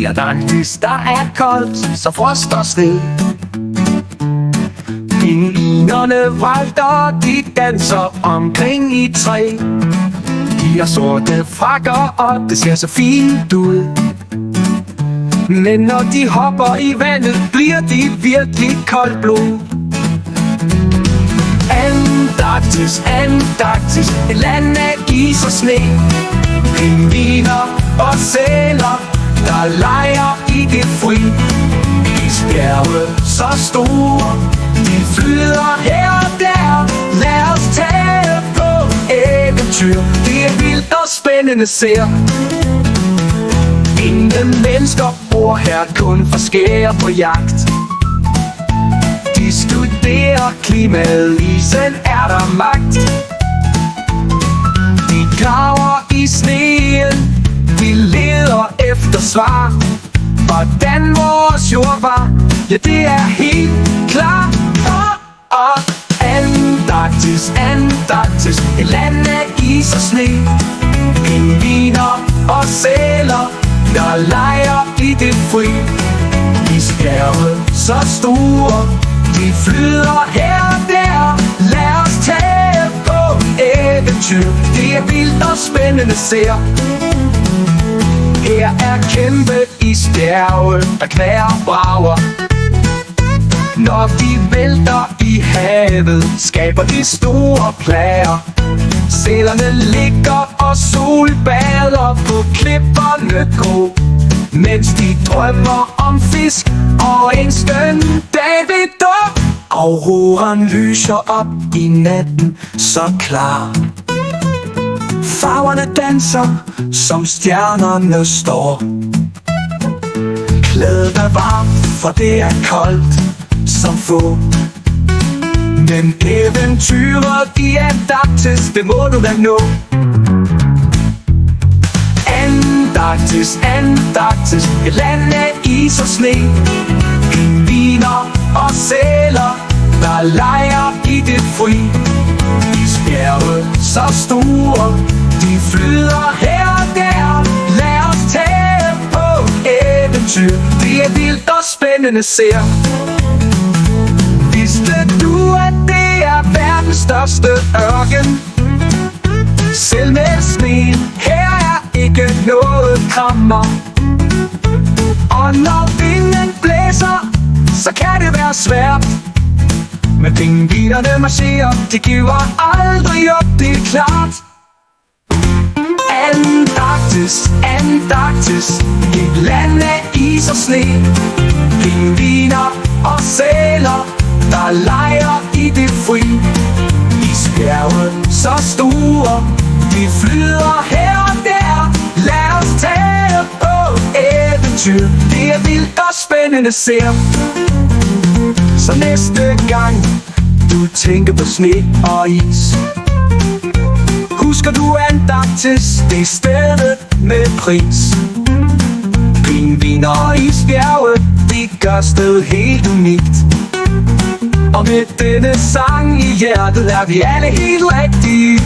I Atlantis, der er koldt, så frost og sne. Pingvinerne vralter, de danser omkring i træ. De har sorte frakker, og det ser så fint ud. Men når de hopper i vandet, bliver de virkelig koldt blod. Antarktis, Antarktis, et land af is og sne. Pingviner og sæler, der leger i det fri. Isbjerge så store, de flyder her og der. Lad os tage på eventyr, det er vildt og spændende ser. Ingen mennesker bor her, kun forskærer på jagt. De studerer klimaet, isen er der magt. De graver i sneen, de leder efter svar. Hvordan vores jord var, ja det er helt klart. Antarktis, Antarktis, et land af is og sne. Pingviner og sæler, der leger i det fri. Isbjerge så store, de flyder her og der. Lad os tage på eventyr, det er vildt og spændende ser. Her er kæmpe isbjerge, der knærer brager. Når de vælter i havet, skaber de store plager. Sælerne ligger og solbader på klipperne grå, mens de drømmer om fisk og en skøn dag ved duk. Auroren lyser op i natten så klar. Farverne danser, som stjernerne står. Klæd dig varmt, for det er koldt som få. Men eventyret i Antarktis, det må du da nå. Antarktis, Antarktis, et land af is og sne. Pingviner og sæler, der leger i det fri. Isbjerge så store, de flyder her og der. Lad os tage på eventyr, det er vildt og spændende ser. Vidste du, at det er verdens største ørken? Selv med sneen, her er ikke noget krammer. Og når vinden blæser, så kan det være svært. Men pingvinerne marcherer, de giver aldrig op, det er klart. Antarktis, Antarktis, et land af is og sne. Pingviner og sæler, der leger i det fri. Isbjerge så store, de flyder her og der. Lad os tage på eventyr, det er vildt og spændende ser. Så næste gang du tænker på sne og is, husker du Antarktis, det er stedet med pris. Pingviner og isbjerge, de gør stedet helt unikt. Og med denne sang i hjertet er vi alle helt rigtige.